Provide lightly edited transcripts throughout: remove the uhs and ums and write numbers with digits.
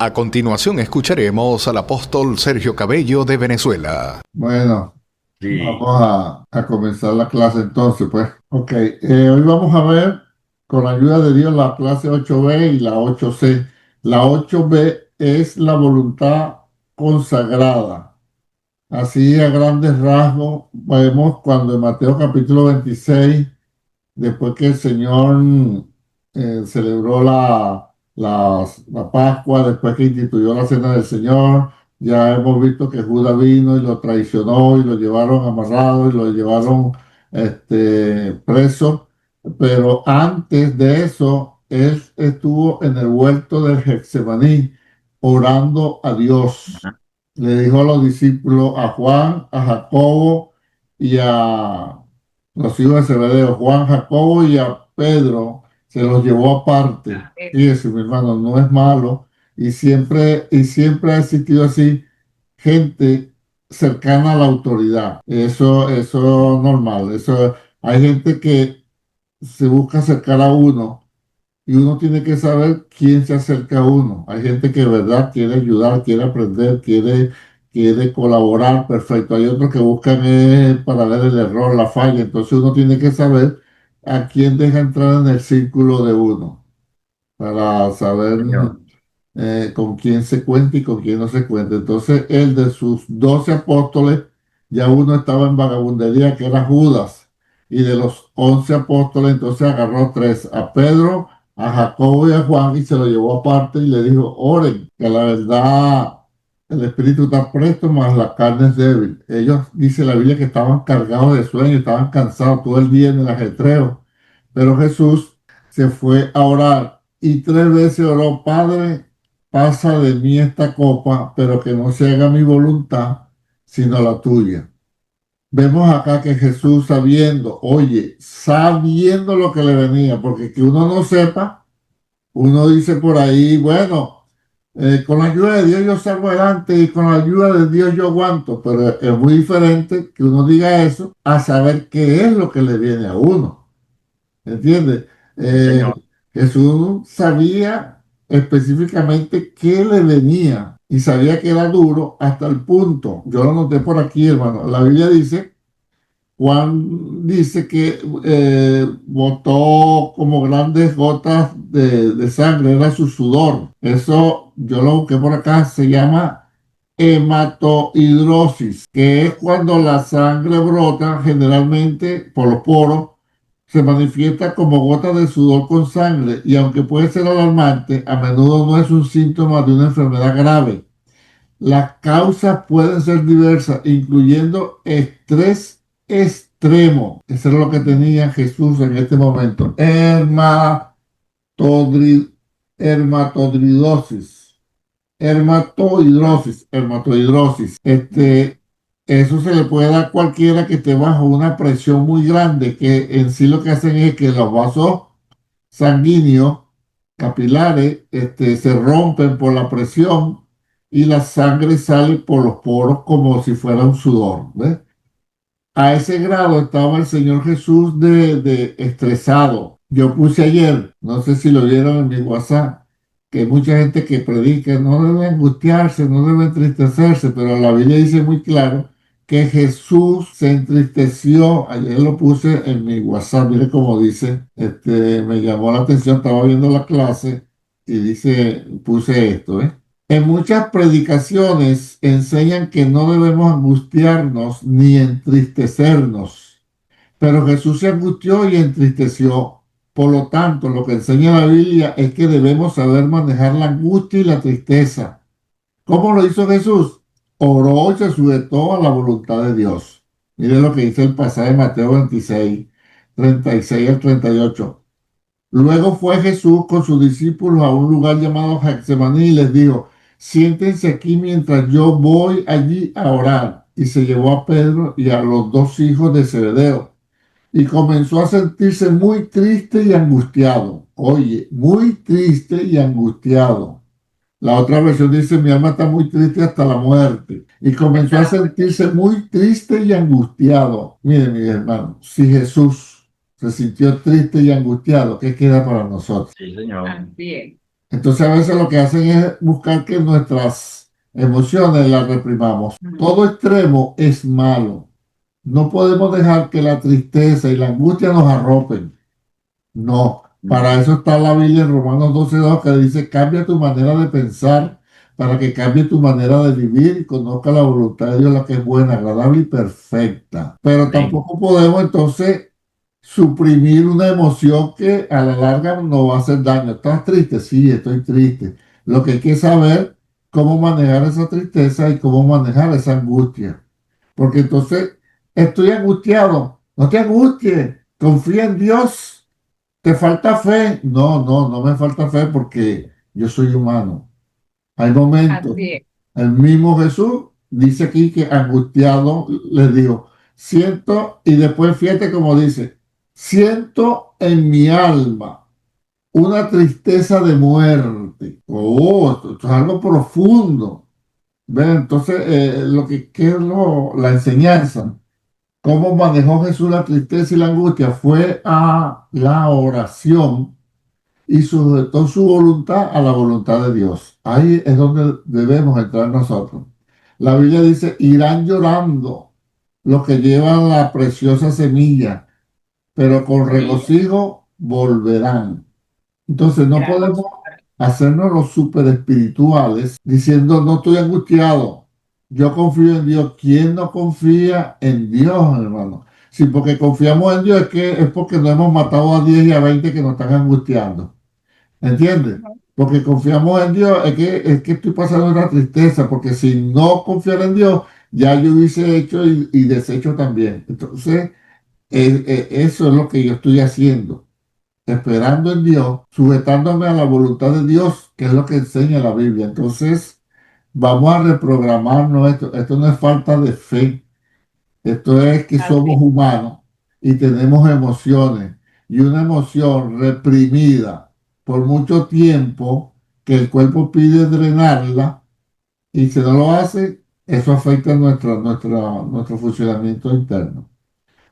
A continuación escucharemos al apóstol Sergio Cabello de Venezuela. Bueno, vamos Sí, a comenzar la clase entonces, pues. Ok, hoy vamos a ver, con la ayuda de Dios, la clase 8b y la 8c. La 8b es la voluntad consagrada. Así a grandes rasgos, vemos cuando en Mateo capítulo 26 después que el Señor celebró la Pascua, después que instituyó la Cena del Señor, ya hemos visto que Judas vino y lo traicionó y lo llevaron amarrado y lo llevaron preso. Pero antes de eso, él estuvo en el huerto del Getsemaní orando a Dios. Le dijo a los discípulos, a Juan, a Jacobo y a los hijos de Zebedeo, Juan, Jacobo y a Pedro, se los llevó aparte. Fíjese, mi hermano, no es malo. Y siempre ha existido así gente cercana a la autoridad. Eso es normal. Hay gente que se busca acercar a uno y uno tiene que saber quién se acerca a uno. Hay gente que de verdad quiere ayudar, quiere aprender, quiere colaborar, perfecto. Hay otros que buscan para ver el error, la falla. Entonces uno tiene que saber a quién deja entrar en el círculo de uno para saber señor. con quién se cuenta y con quién no se cuenta. Entonces, el de sus 12 apóstoles, ya uno estaba en vagabundería, que era Judas. Y de los 11 apóstoles, entonces agarró tres, a Pedro, a Jacobo y a Juan, y se lo llevó aparte y le dijo, oren, que la verdad, el espíritu está presto, mas la carne es débil. Ellos, dice la Biblia, que estaban cargados de sueño, estaban cansados todo el día en el ajetreo. Pero Jesús se fue a orar y tres veces oró, Padre, pasa de mí esta copa, pero que no se haga mi voluntad, sino la tuya. Vemos acá que Jesús sabiendo, oye, sabiendo lo que le venía, porque que uno no sepa, uno dice por ahí, bueno, con la ayuda de Dios yo salgo adelante y con la ayuda de Dios yo aguanto, pero es muy diferente que uno diga eso a saber qué es lo que le viene a uno. ¿Entiendes? Sí, Eh, señor. Jesús sabía específicamente qué le venía y sabía que era duro hasta el punto. Yo lo noté por aquí, hermano. La Biblia dice, Juan dice que botó como grandes gotas de sangre, era su sudor. Eso yo lo busqué por acá, se llama hematohidrosis, que es cuando la sangre brota generalmente por los poros, se manifiesta como gotas de sudor con sangre y aunque puede ser alarmante, a menudo no es un síntoma de una enfermedad grave. Las causas pueden ser diversas, incluyendo estrés extremo. Eso es lo que tenía Jesús en este momento. Hermatodridosis. Hermatohidrosis. Eso se le puede dar a cualquiera que esté bajo una presión muy grande, que en sí lo que hacen es que los vasos sanguíneos capilares se rompen por la presión y la sangre sale por los poros como si fuera un sudor. ¿Ves? A ese grado estaba el Señor Jesús de estresado. Yo puse ayer, no sé si lo vieron en mi WhatsApp, que hay mucha gente que predica, no debe angustiarse, no debe entristecerse, pero la Biblia dice muy claro que Jesús se entristeció. Ayer lo puse en mi WhatsApp, mire cómo dice, me llamó la atención, estaba viendo la clase y dice, puse esto, ¿eh? En muchas predicaciones enseñan que no debemos angustiarnos ni entristecernos, pero Jesús se angustió y entristeció. Por lo tanto, lo que enseña la Biblia es que debemos saber manejar la angustia y la tristeza. ¿Cómo lo hizo Jesús? Oró y se sujetó a la voluntad de Dios. Mire lo que dice el pasaje de Mateo 26, 36 al 38. Luego fue Jesús con sus discípulos a un lugar llamado Getsemaní y les dijo, siéntense aquí mientras yo voy allí a orar. Y se llevó a Pedro y a los dos hijos de Zebedeo y comenzó a sentirse muy triste y angustiado. Oye, muy triste y angustiado. La otra versión dice, mi alma está muy triste hasta la muerte. Y comenzó a sentirse muy triste y angustiado. Miren, mi hermano, si Jesús se sintió triste y angustiado, ¿qué queda para nosotros? Sí, señor. Así es. Entonces a veces lo que hacen es buscar que nuestras emociones las reprimamos. Todo extremo es malo. No podemos dejar que la tristeza y la angustia nos arropen. No, para eso está la Biblia en Romanos 12:2 que dice, cambia tu manera de pensar para que cambie tu manera de vivir y conozca la voluntad de Dios, la que es buena, agradable y perfecta. Pero tampoco podemos entonces suprimir una emoción que a la larga nos va a hacer daño. ¿Estás triste? Sí, estoy triste. Lo que hay que saber cómo manejar esa tristeza y cómo manejar esa angustia. Porque entonces estoy angustiado. No te angusties, confía en Dios. ¿Te falta fe? No, no, no me falta fe porque yo soy humano. Hay momentos. Así es. El mismo Jesús dice aquí que angustiado les dijo, siento, y después fíjate como dice, siento en mi alma una tristeza de muerte. Oh, esto es algo profundo. ¿Ven? Entonces, ¿qué es la enseñanza? ¿Cómo manejó Jesús la tristeza y la angustia? Fue a la oración y sujetó su voluntad a la voluntad de Dios. Ahí es donde debemos entrar nosotros. La Biblia dice, irán llorando los que llevan la preciosa semilla, pero con regocijo volverán. Entonces no podemos hacernos los super espirituales diciendo, no estoy angustiado, yo confío en Dios. ¿Quién no confía en Dios, hermano? Sí, porque confiamos en Dios es porque no hemos matado a 10 y a 20 que nos están angustiando. ¿Entiendes? Porque confiamos en Dios, es que estoy pasando una tristeza, porque si no confiara en Dios, ya yo hubiese hecho y deshecho también. Entonces, eso es lo que yo estoy haciendo, esperando en Dios, sujetándome a la voluntad de Dios, que es lo que enseña la Biblia. Entonces, vamos a reprogramarnos esto. Esto no es falta de fe. Esto es que somos humanos y tenemos emociones y una emoción reprimida por mucho tiempo que el cuerpo pide drenarla y si no lo hace, eso afecta nuestro funcionamiento interno.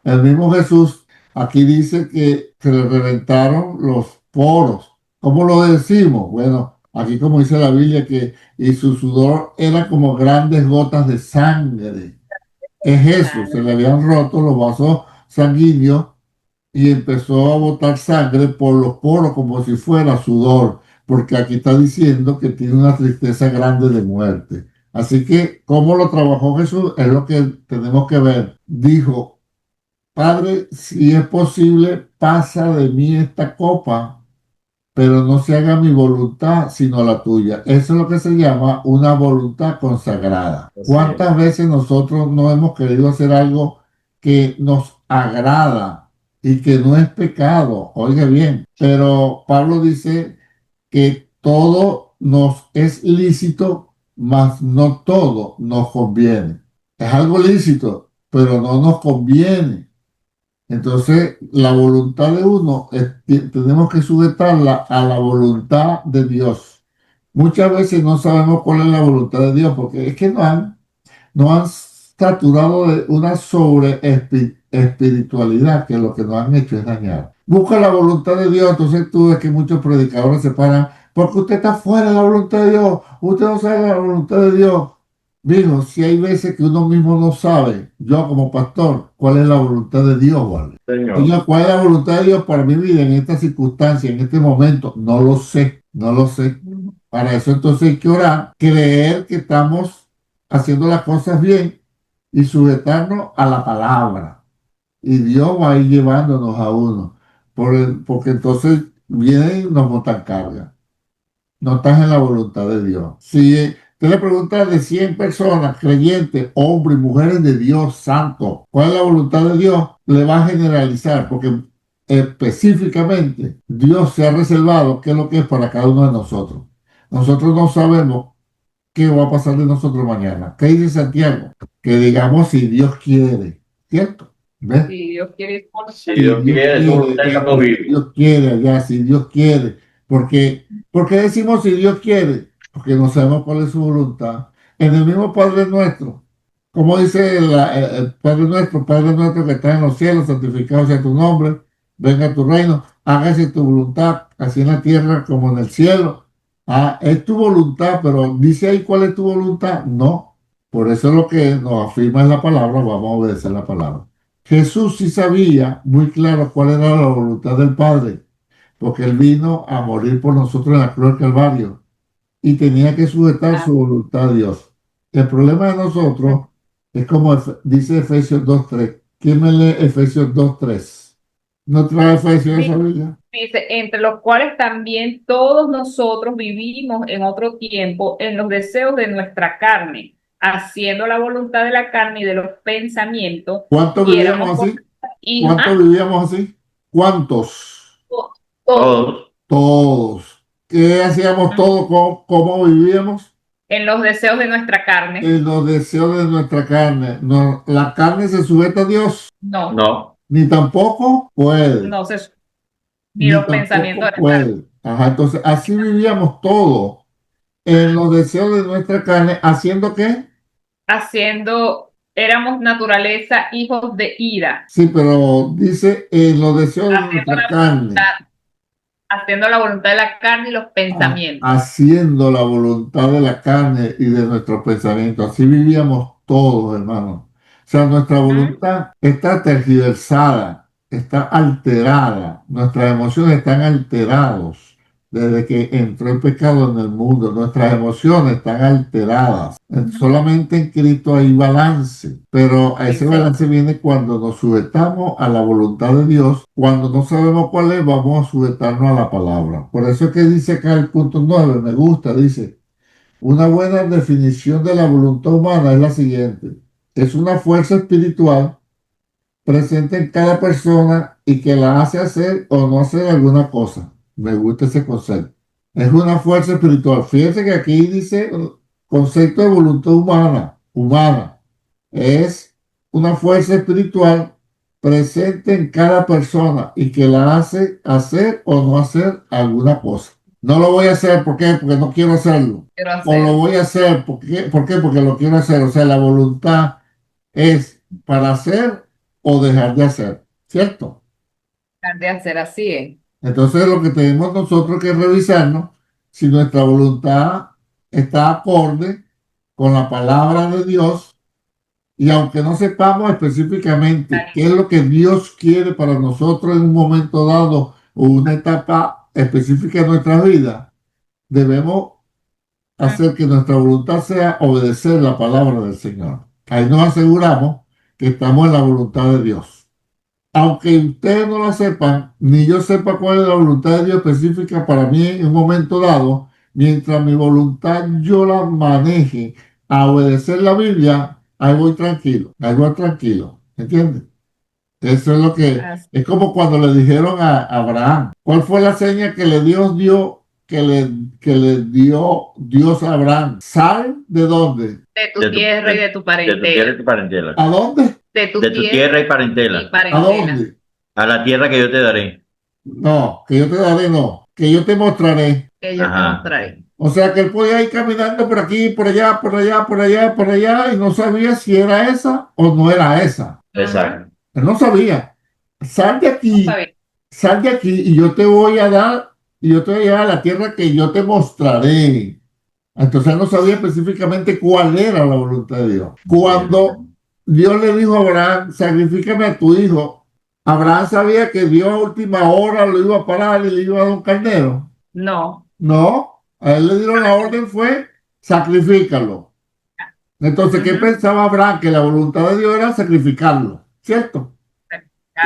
El mismo Jesús aquí dice que se le reventaron los poros. ¿Cómo lo decimos? Bueno, aquí como dice la Biblia que y su sudor era como grandes gotas de sangre. Es eso, se le habían roto los vasos sanguíneos y empezó a botar sangre por los poros como si fuera sudor, porque aquí está diciendo que tiene una tristeza grande de muerte. Así que, ¿cómo lo trabajó Jesús? Es lo que tenemos que ver. Dijo, Padre, si es posible, pasa de mí esta copa, pero no se haga mi voluntad, sino la tuya. Eso es lo que se llama una voluntad consagrada. ¿Cuántas veces nosotros no hemos querido hacer algo que nos agrada y que no es pecado? Oiga bien, pero Pablo dice que todo nos es lícito, mas no todo nos conviene. Es algo lícito, pero no nos conviene. Entonces, la voluntad de uno, tenemos que sujetarla a la voluntad de Dios. Muchas veces no sabemos cuál es la voluntad de Dios, porque es que nos han saturado de una sobre espiritualidad que lo que nos han hecho es dañar. Busca la voluntad de Dios, entonces tú ves que muchos predicadores se paran, porque usted está fuera de la voluntad de Dios, usted no sabe la voluntad de Dios. Digo, si hay veces que uno mismo no sabe, yo como pastor, cuál es la voluntad de Dios, ¿vale? Señor, ¿cuál es la voluntad de Dios para mi vida en esta circunstancia, en este momento? No lo sé, no lo sé. Para eso entonces hay que orar, creer que estamos haciendo las cosas bien y sujetarnos a la palabra. Y Dios va a ir llevándonos a uno, porque entonces vienen y nos montan carga. No estás en la voluntad de Dios. Si usted le pregunta de 100 personas, creyentes, hombres y mujeres de Dios santo, ¿cuál es la voluntad de Dios? Le va a generalizar, porque específicamente Dios se ha reservado qué es lo que es para cada uno de nosotros. Nosotros no sabemos qué va a pasar de nosotros mañana. ¿Qué dice Santiago? Que digamos si Dios quiere, ¿cierto? ¿Ves? Si Dios quiere, Si Dios quiere, Dios quiere allá, si Dios quiere. ¿Por qué decimos si Dios quiere? Porque no sabemos cuál es su voluntad. En el mismo Padre nuestro, como dice el Padre nuestro que está en los cielos, santificado sea tu nombre, venga tu reino, hágase tu voluntad, así en la tierra como en el cielo. Ah, es tu voluntad, pero dice ahí cuál es tu voluntad. No. Por eso es lo que nos afirma en la palabra, vamos a obedecer la palabra. Jesús sí sabía muy claro cuál era la voluntad del Padre, porque Él vino a morir por nosotros en la cruz del Calvario y tenía que sujetar Ah, su voluntad a Dios. El problema de nosotros es como dice Efesios 2:3. ¿Quién me lee Efesios 2:3? ¿No trae Efesios esa Biblia? dice, entre los cuales también todos nosotros vivimos en otro tiempo en los deseos de nuestra carne, haciendo la voluntad de la carne y de los pensamientos, ¿Cuántos y éramos vivíamos así? y ¿Cuántos vivíamos así? ¿Cuántos? todos Todos. Todos. ¿Qué hacíamos todos? ¿Cómo vivíamos? en los deseos de nuestra carne. En los deseos de nuestra carne. No, la carne se sujeta a Dios, No, No. ni tampoco puede, no se ni ni los pensamientos tampoco de la carne, puede. Ajá, entonces así vivíamos todos en los deseos de nuestra carne, ¿haciendo qué? haciendo, éramos naturaleza hijos de ira, Sí, pero dice en los deseos de haciendo nuestra la carne. voluntad, haciendo la voluntad de la carne y los pensamientos. Haciendo la voluntad de la carne y de nuestros pensamientos. Así vivíamos todos, hermanos. O sea, nuestra ¿Mm? voluntad está tergiversada, está alterada, nuestras emociones están alteradas. Desde que entró el pecado en el mundo, nuestras emociones están alteradas. Solamente en Cristo hay balance, pero a ese Sí, sí. balance viene cuando nos sujetamos a la voluntad de Dios. Cuando no sabemos cuál es, vamos a sujetarnos a la palabra. Por eso es que dice acá el punto 9, me gusta, dice, una buena definición de la voluntad humana es la siguiente. Es una fuerza espiritual presente en cada persona y que la hace hacer o no hacer alguna cosa. Me gusta ese concepto. Es una fuerza espiritual. Fíjense que aquí dice concepto de voluntad humana. Es una fuerza espiritual presente en cada persona y que la hace hacer o no hacer alguna cosa. No lo voy a hacer, ¿por qué? Porque no quiero hacerlo. Quiero O lo hacer, voy a hacer, ¿por qué? ¿Por qué? Porque lo quiero hacer. O sea, la voluntad es para hacer o dejar de hacer, ¿cierto? de hacer así es. Entonces lo que tenemos nosotros que revisarnos si nuestra voluntad está acorde con la palabra de Dios y aunque no sepamos específicamente qué es lo que Dios quiere para nosotros en un momento dado o una etapa específica de nuestra vida, debemos hacer que nuestra voluntad sea obedecer la palabra del Señor. Ahí nos aseguramos que estamos en la voluntad de Dios. Aunque ustedes no lo sepan, ni yo sepa cuál es la voluntad de Dios específica para mí en un momento dado, mientras mi voluntad yo la maneje a obedecer la Biblia, ahí voy tranquilo, ¿entiendes? Eso es lo que, Así, es como cuando le dijeron a Abraham, ¿cuál fue la seña que le dio, que le dio Dios a Abraham? ¿Sal de dónde? de tu De tu, tierra y de tu de tu tierra parentela. y tu parentela. ¿A dónde? De tu De tu tierra tierra y y parentela. ¿A parentela. dónde? A la tierra que yo te daré. No, que yo te daré, no, que yo te mostraré. Que yo te Ajá. mostraré. O sea que él podía ir caminando por aquí, por allá, por allá, por allá, por allá, y no sabía si era esa o no era esa. Exacto. Él no sabía. Sal de No aquí, sabía. sal de aquí, y yo te voy a dar, y yo te voy a llevar a la tierra que yo te mostraré. Entonces él no sabía específicamente cuál era la voluntad de Dios. Cuando Dios le dijo a Abraham, sacrifícame a tu hijo, Abraham sabía que Dios a última hora lo iba a parar y le iba a dar un carnero. No. No, a él le dieron la orden fue sacrifícalo. Entonces, ¿qué pensaba Abraham? Que la voluntad de Dios era sacrificarlo, ¿cierto?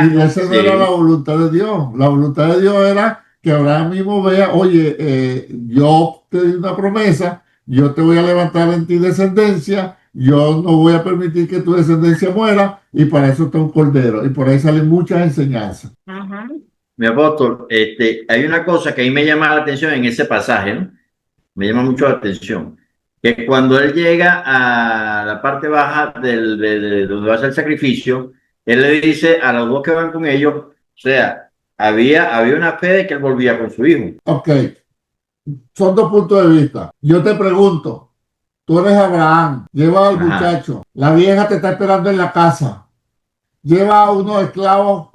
Y esa no era la Sí. voluntad de Dios. La voluntad de Dios era que Abraham mismo vea, oye, yo te di una promesa, yo te voy a levantar en ti descendencia, yo no voy a permitir que tu descendencia muera, y para eso está un cordero. Y por ahí salen muchas enseñanzas. Ujú. Mi apóstol, hay una cosa que a mí me llama la atención en ese pasaje, ¿no? Me llama mucho la atención. Que cuando él llega a la parte baja de donde va a ser el sacrificio, él le dice a los dos que van con ellos, o sea, había una fe de que él volvía con su hijo. Ok, son dos puntos de vista. Yo te pregunto, tú eres Abraham, lleva al Ajá. muchacho, la vieja te está esperando en la casa, lleva unos esclavos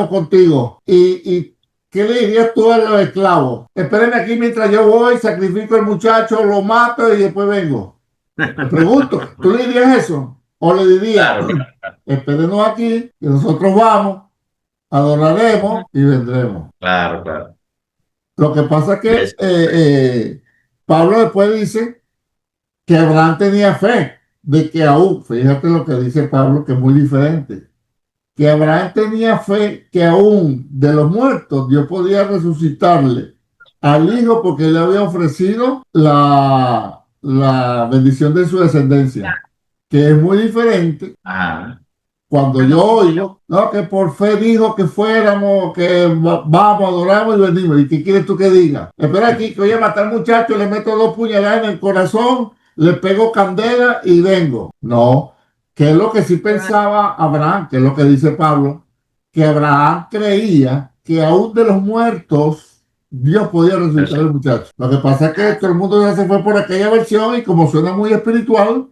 contigo y ¿qué le dirías tú a los esclavos? Espérenme aquí mientras yo voy, sacrifico al muchacho, lo mato y después vengo. Te pregunto, ¿tú le dirías eso? ¿O le dirías, Claro, espérenos aquí, que nosotros vamos, adoraremos y vendremos? claro, claro. Lo que pasa es que Es- Pablo después dice que Abraham tenía fe de que aún, fíjate lo que dice Pablo, que es muy diferente, que Abraham tenía fe que aún de los muertos Dios podía resucitarle al hijo porque le había ofrecido la bendición de su descendencia, que es muy diferente Ajá. cuando yo oigo, no, que por fe dijo que fuéramos, que vamos, adoramos y venimos. ¿Y qué quieres tú que diga? Espera aquí, que voy a matar al muchacho, le meto 2 puñaladas en el corazón, le pego candela y vengo. No, que es lo que sí pensaba Abraham, que es lo que dice Pablo, que Abraham creía que aún de los muertos Dios podía resucitar al muchacho. Lo que pasa es que todo el mundo ya se fue por aquella versión y como suena muy espiritual,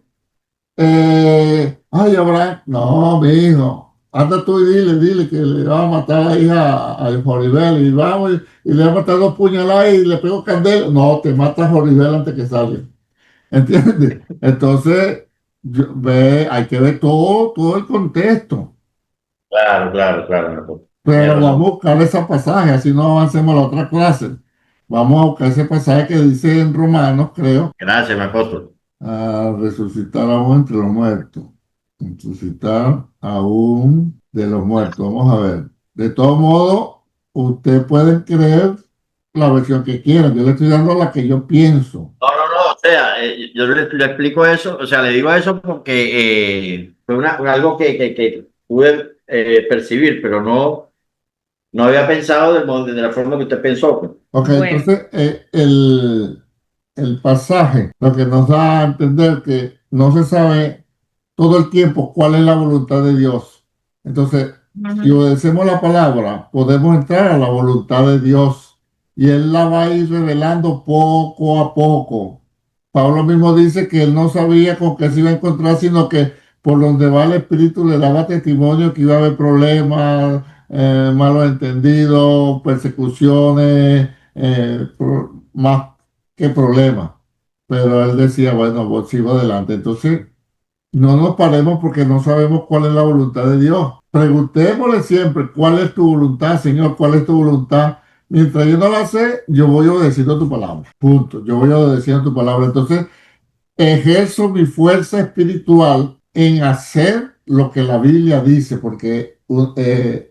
ay, Abraham, no, mi hijo, anda tú y dile que le va a matar a la hija a Joribel y vamos y le va a matar 2 puñaladas y le pego candela. No, te mata a Joribel antes que salga. ¿Entiendes? Entonces, hay que ver todo el contexto. Claro, claro, claro. Tienes Pero vamos a razón. buscar ese pasaje, así no avancemos a la otra clase. Vamos a buscar ese pasaje que dice en Romanos, creo. Gracias, mi apóstol. A resucitar aún entre los muertos. Resucitar aún de los muertos. Vamos a ver. De todo modo, usted puede creer la versión que quiera. Yo le estoy dando la que yo pienso. No, o sea, yo le explico eso, o sea, le digo eso porque fue algo que pude percibir, pero no había pensado de la forma que usted pensó, pues. Ok, Bueno, entonces el pasaje lo que nos da a entender que no se sabe todo el tiempo cuál es la voluntad de Dios. Entonces, si obedecemos la palabra, podemos entrar a la voluntad de Dios y Él la va a ir revelando poco a poco. Pablo mismo dice que él no sabía con qué se iba a encontrar, sino que por donde va el Espíritu le daba testimonio que iba a haber problemas, malos entendidos, persecuciones, más que problemas. Pero él decía, bueno, pues sigo adelante. Entonces, no nos paremos porque no sabemos cuál es la voluntad de Dios. Preguntémosle siempre, ¿cuál es tu voluntad, Señor? ¿Cuál es tu voluntad? Mientras yo no la sé, yo voy obedeciendo tu palabra. Punto. Yo voy obedeciendo tu palabra. Entonces, ejerzo mi fuerza espiritual en hacer lo que la Biblia dice, porque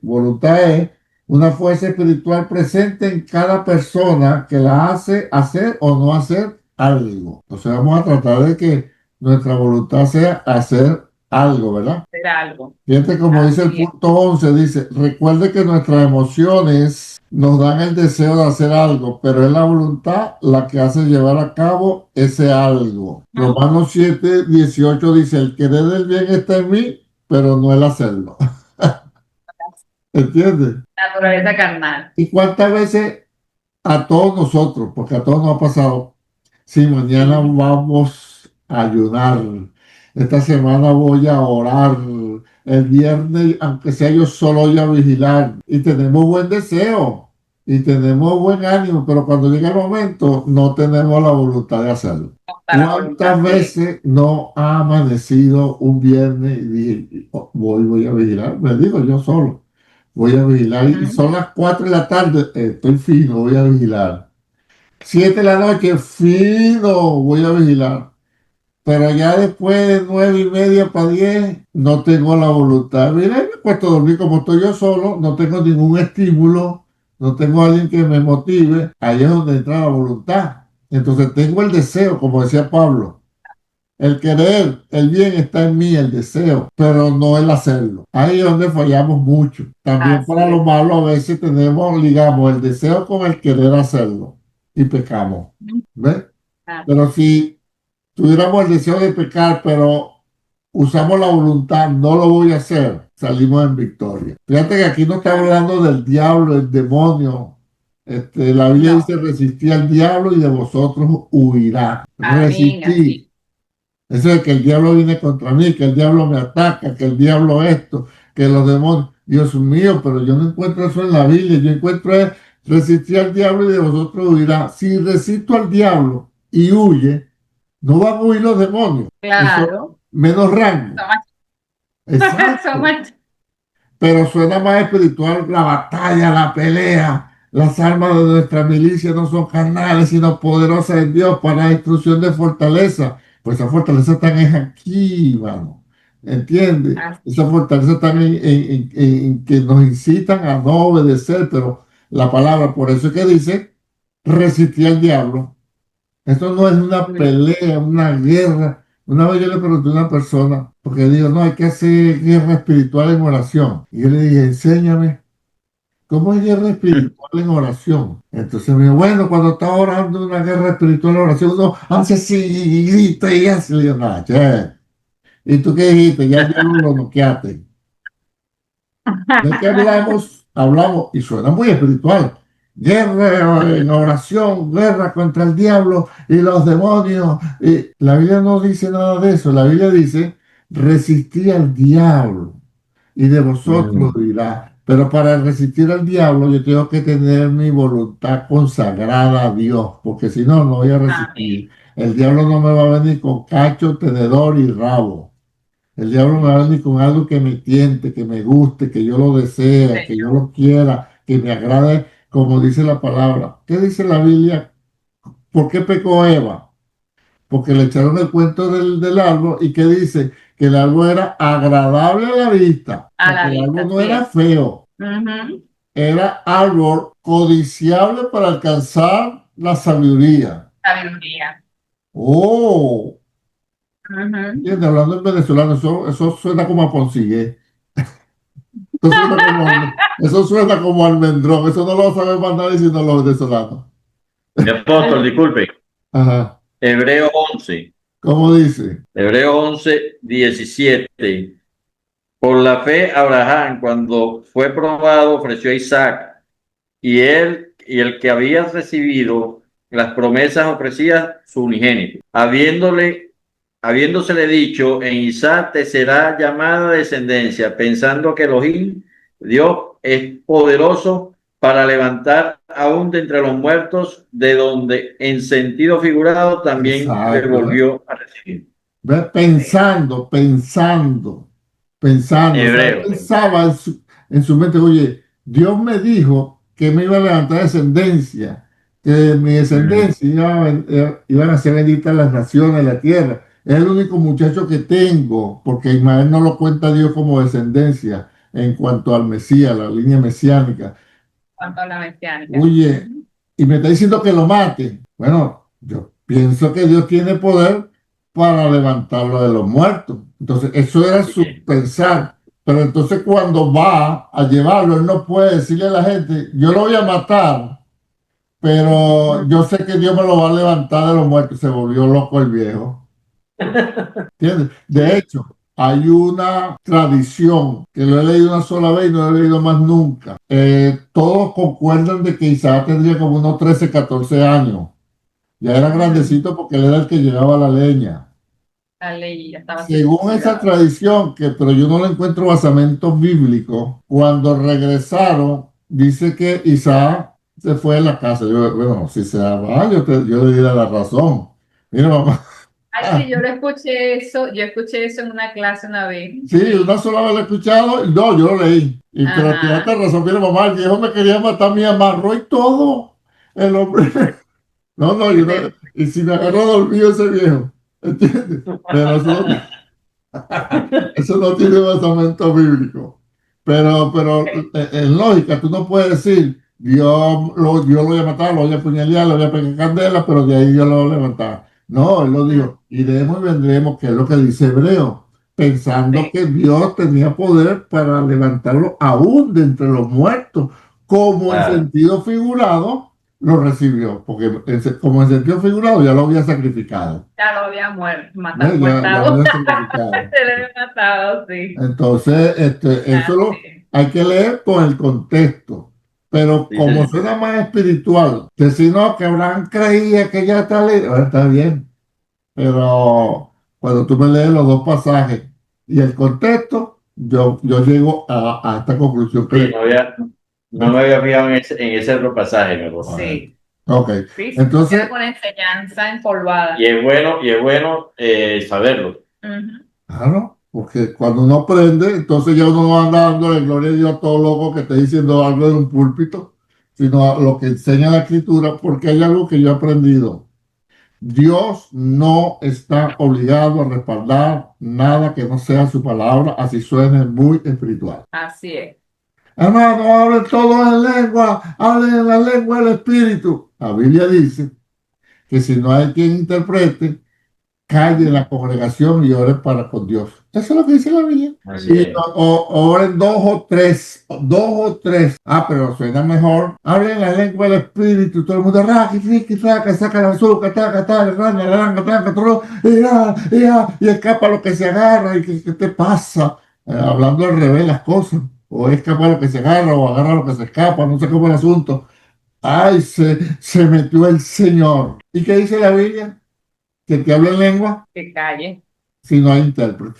voluntad es una fuerza espiritual presente en cada persona que la hace hacer o no hacer algo. O sea, vamos a tratar de que nuestra voluntad sea hacer algo, ¿verdad? hacer algo. Fíjate como dice el Así es. punto 11, dice, recuerde que nuestras emociones nos dan el deseo de hacer algo, pero es la voluntad la que hace llevar a cabo ese algo. Romanos 7:18 dice, el querer del bien está en mí, pero no el hacerlo. ¿Entiendes? Naturaleza carnal. ¿Y cuántas veces a todos nosotros, porque a todos nos ha pasado, si mañana vamos a ayunar, esta semana voy a orar, el viernes, aunque sea yo solo, voy a vigilar, y tenemos buen deseo, y tenemos buen ánimo, pero cuando llega el momento, no tenemos la voluntad de hacerlo. Para la voluntad, ¿Cuántas sí. veces no ha amanecido un viernes y dije, "Oh, voy a vigilar"? Me digo yo solo, voy a vigilar, y son las 4 de la tarde, estoy fino, voy a vigilar. 7 de la noche, fino, voy a vigilar. Pero ya después de 9:30 para 10, no tengo la voluntad. Mira, me cuesta dormir como estoy yo solo, no tengo ningún estímulo, no tengo alguien que me motive. Ahí es donde entra la voluntad. Entonces tengo el deseo, como decía Pablo. El querer, el bien está en mí, el deseo, pero no el hacerlo. Ahí es donde fallamos mucho. También Así para lo es. malo a veces tenemos, ligamos el deseo con el querer hacerlo y pecamos. ¿Ves? Ah, Pero si tuviéramos el deseo de pecar, pero usamos la voluntad, no lo voy a hacer, salimos en victoria. Fíjate que aquí no está hablando del diablo, el demonio. La Biblia no. dice resistí al diablo y de vosotros huirá. Amén, Resistí. así. Eso de que el diablo viene contra mí, que el diablo me ataca, que el diablo esto, que los demonios. Dios mío, pero yo no encuentro eso en la Biblia. Yo encuentro Resistí al diablo y de vosotros huirá. Si resisto al diablo y huye, no van a huir los demonios. Eso, Claro. menos rango. Exacto. Somos- Pero suena más espiritual la batalla, la pelea. Las armas de nuestra milicia no son carnales, sino poderosas en Dios para la destrucción de fortaleza. Pues esa fortaleza está es aquí, mano. ¿Entiendes? Esa fortaleza está en que nos incitan a no obedecer, pero la palabra, por eso es que dice, resistir al diablo. Esto no es una pelea, una guerra. Una vez yo le pregunté a una persona, porque digo, no, hay que hacer guerra espiritual en oración. Y yo le dije, enséñame, ¿cómo es guerra espiritual en oración? Entonces me dijo, bueno, cuando está orando una guerra espiritual en oración, uno hace así y grita y hace. Le digo, no, che. ¿Y tú qué dijiste? Ya el diablo lo noqueaste. ¿De qué hablamos? Hablamos, y suena muy espiritual. Guerra en oración, guerra contra el diablo y los demonios. Y la Biblia no dice nada de eso. La Biblia dice, resistí al diablo y de vosotros dirá. Pero para resistir al diablo yo tengo que tener mi voluntad consagrada a Dios, porque si no, no voy a resistir. El diablo no me va a venir con cacho, tenedor y rabo. El diablo me va a venir con algo que me tiente, que me guste, que yo lo desee, que yo lo quiera, que me agrade, como dice la palabra. ¿Qué dice la Biblia? ¿Por qué pecó Eva? Porque le echaron el cuento del árbol y que dice que el árbol era agradable a la vista. A la Porque el árbol vista, no sí. era feo, Ujú. era árbol codiciable para alcanzar la sabiduría. Sabiduría. Oh, Ujú. ¿entiendes? Hablando en venezolano, eso suena como a consiguié. Eso suena como almendrón. Eso no lo saben más nadie sino los venezolanos. Mi apóstol, disculpe. Ajá. Hebreo 11. ¿Cómo dice? Hebreo 11, 17. Por la fe, Abraham, cuando fue probado, ofreció a Isaac, y él y el que había recibido las promesas ofrecía su unigénito, habiéndosele dicho, en Isaac te será llamada descendencia, pensando que Elohim, Dios, es poderoso para levantar aún de entre los muertos, de donde en sentido figurado también le Exacto. volvió a recibir. Ve pensando. O sea, él Hebreo. pensaba en su mente, oye, Dios me dijo que me iba a levantar descendencia, que mi descendencia iban a ser benditas las naciones de la tierra. Es el único muchacho que tengo, porque Ismael no lo cuenta Dios como descendencia en cuanto al Mesías, la línea mesiánica. Cuanto a la mesiánica. Oye, y me está diciendo que lo mate. Bueno, yo pienso que Dios tiene poder para levantarlo de los muertos. Entonces, eso era su pensar. Pero entonces cuando va a llevarlo, él no puede decirle a la gente, yo lo voy a matar, pero yo sé que Dios me lo va a levantar de los muertos. Se volvió loco el viejo. ¿Entiendes? De hecho, hay una tradición que lo he leído una sola vez y no lo he leído más nunca. Todos concuerdan de que Isaac tendría como unos 13, 14 años. Ya era grandecito porque él era el que llevaba la leña. La ley ya estaba Según esa circuncidada. tradición, pero yo no le encuentro basamento bíblico, cuando regresaron, dice que Isaac se fue de la casa. Yo, bueno, si se va, yo le diera la razón. Mira, mamá. Ay, sí, yo escuché eso en una clase una vez. Sí, una sola vez lo he escuchado, y no, yo lo leí. Pero Ajá. tienes razón, mira, mamá, el viejo me quería matar, me amarró y todo. El hombre, no, yo no, y si me agarró dormido ese viejo, ¿entiendes? Pero eso no tiene basamento bíblico. Pero en lógica, tú no puedes decir, Dios lo voy a matar, lo voy a apuñalar, lo voy a pegar candela, pero de ahí Dios lo va a levantar. No, él lo dijo, iremos y vendremos, que es lo que dice Hebreo, pensando que Dios tenía poder para levantarlo aún de entre los muertos, como en sentido figurado lo recibió, porque como en sentido figurado ya lo había sacrificado. Ya lo había muerto, Ya matado, lo muertado. había sacrificado. Se le había matado, sí. Entonces, eso lo Sí. hay que leer con el contexto. Pero Sí, como sí. suena más espiritual, decir no, que Abraham creía que ya está libre, bueno, está bien. Pero cuando tú me lees los dos pasajes y el contexto, yo llego a esta conclusión Sí, No me había fijado en ese otro pasaje, mi hermano. Sí, Ok, sí, sí, entonces, queda con enseñanza empolvada. Y es bueno saberlo. Ujú. claro, porque cuando uno aprende, entonces ya uno no anda dándole gloria a Dios a todo loco que esté diciendo algo en un púlpito, sino a lo que enseña la Escritura, porque hay algo que yo he aprendido. Dios no está obligado a respaldar nada que no sea su palabra, así suene muy espiritual. Así es. Hermano, hablen todos en lengua, hablen en la lengua del Espíritu. La Biblia dice que si no hay quien interprete, calle en la congregación y ore para con Dios. Eso es lo que dice la Biblia. Así Y es. oren dos o tres. Ah, pero suena mejor. Hablen la lengua del Espíritu. Todo el mundo, raqui, riqui, raca, saca la azúcar, taca, taca, rana, ranga, taca, tro, y escapa lo que se agarra. ¿Y qué te pasa? Hablando al revés las cosas. O escapa lo que se agarra, o agarra lo que se escapa. No sé cómo es el asunto. Ay, se metió el Señor. ¿Y qué dice la Biblia? Que te hable en lengua Que calle, si no hay intérprete.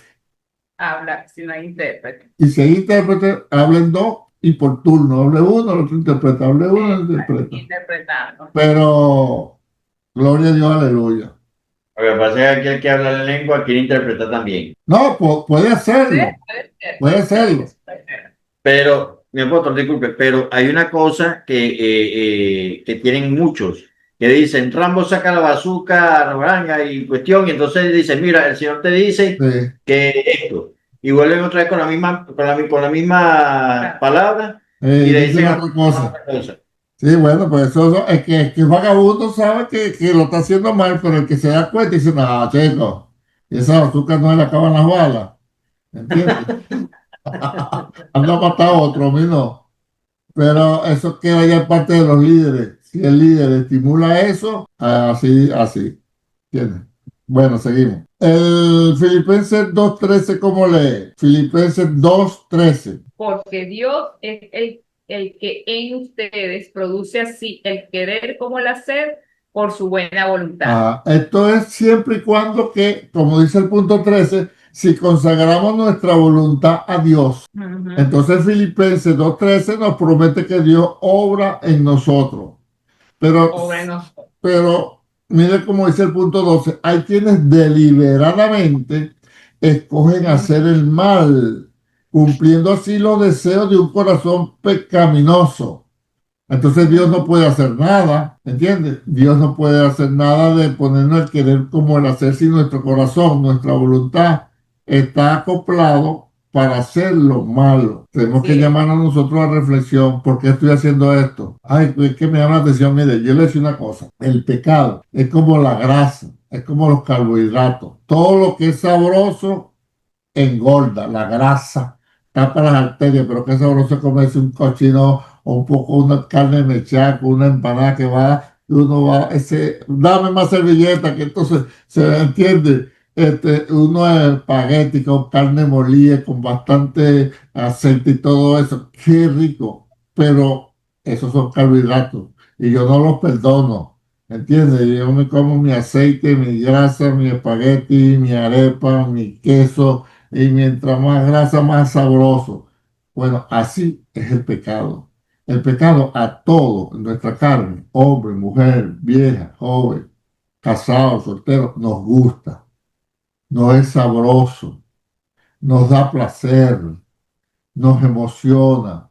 habla, si no hay intérprete. Y si hay intérprete, hablen dos y por turno. Hable uno, el otro interpreta. Hable uno, el otro interpreta. Interpretando. Pero, gloria a Dios, aleluya. Lo que pasa es que aquel que habla la lengua quiere interpretar también. No, puede Sí, hacerlo. puede ser. Puede hacerlo. Puede ser. Pero, mi apóstol, disculpe, pero hay una cosa que tienen muchos, que dicen, Rambo saca la bazooka, Noranga y cuestión, y entonces dice, mira, el Señor te dice Sí. que esto, y vuelven otra vez con la misma palabra, y le Dice dicen otra cosa. otra cosa. Sí, bueno, pues eso es que el vagabundo sabe que lo está haciendo mal, pero el que se da cuenta dice, no, chico, esa azúcar no le acaban las balas. ¿Entiendes? Anda a matar a otro, a mí no. Pero eso queda ya en parte de los líderes. Si el líder estimula eso, así. ¿Entiendes? Bueno, seguimos. El Filipenses 2:13, ¿cómo lee? Filipenses 2:13. Porque Dios es el que en ustedes produce así el querer como el hacer por su buena voluntad. Esto es siempre y cuando que, como dice el punto 13, si consagramos nuestra voluntad a Dios. Ujú. Entonces Filipenses 2:13 nos promete que Dios obra en nosotros. Pero Obra en nosotros. Pero mire cómo dice el punto 12, hay quienes deliberadamente escogen hacer el mal, cumpliendo así los deseos de un corazón pecaminoso. Entonces Dios no puede hacer nada, ¿entiendes? Dios no puede hacer nada de ponernos el querer como el hacer si nuestro corazón, nuestra voluntad está acoplado para hacer lo malo. Tenemos que Sí. llamar a nosotros a reflexión. ¿Por qué estoy haciendo esto? Ay, es que me llama la atención. Mire, yo le decía una cosa. El pecado es como la grasa, es como los carbohidratos. Todo lo que es sabroso engorda, la grasa tapa las arterias, pero qué sabroso comerse un cochino o un poco una carne mechada con una empanada que va, y uno va, dame más servilleta, que entonces se entiende, uno es espagueti con carne molida, con bastante aceite y todo eso, qué rico, pero esos son carbohidratos y yo no los perdono. ¿Entiendes? Yo me como mi aceite, mi grasa, mi espagueti, mi arepa, mi queso, y mientras más grasa, más sabroso. Bueno, así es el pecado. El pecado a todo, en nuestra carne, hombre, mujer, vieja, joven, casado, soltero, nos gusta, nos es sabroso, nos da placer, nos emociona,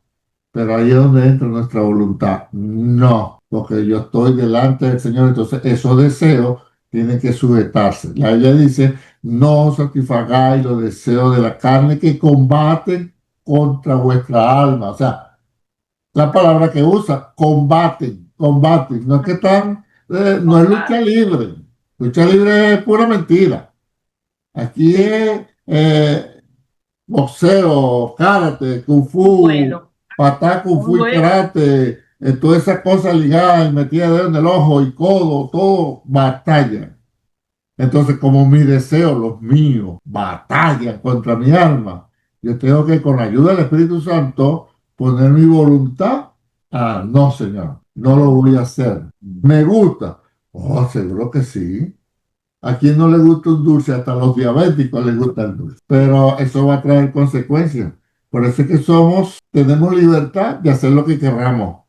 pero ahí es donde entra nuestra voluntad. No, porque yo estoy delante del Señor, entonces esos deseos tienen que sujetarse. La Biblia dice, no satisfagáis los deseos de la carne que combaten contra vuestra alma. O sea, la palabra que usa, combaten, combaten. No es que están, no es lucha libre. Lucha libre es pura mentira. Aquí es boxeo, karate, kung fu, Bueno, patá, kung fu y bueno. karate, todas esas cosas ligadas, metidas dedo en el ojo y codo, todo batalla. Entonces, como mi deseo, los míos, batallan contra mi alma, yo tengo que, con la ayuda del Espíritu Santo, poner mi voluntad. No, Señor, no lo voy a hacer. ¿Me gusta? Oh, seguro que sí. ¿A quién no le gusta un dulce? Hasta los diabéticos les gusta el dulce. Pero eso va a traer consecuencias. Por eso es que tenemos libertad de hacer lo que queramos,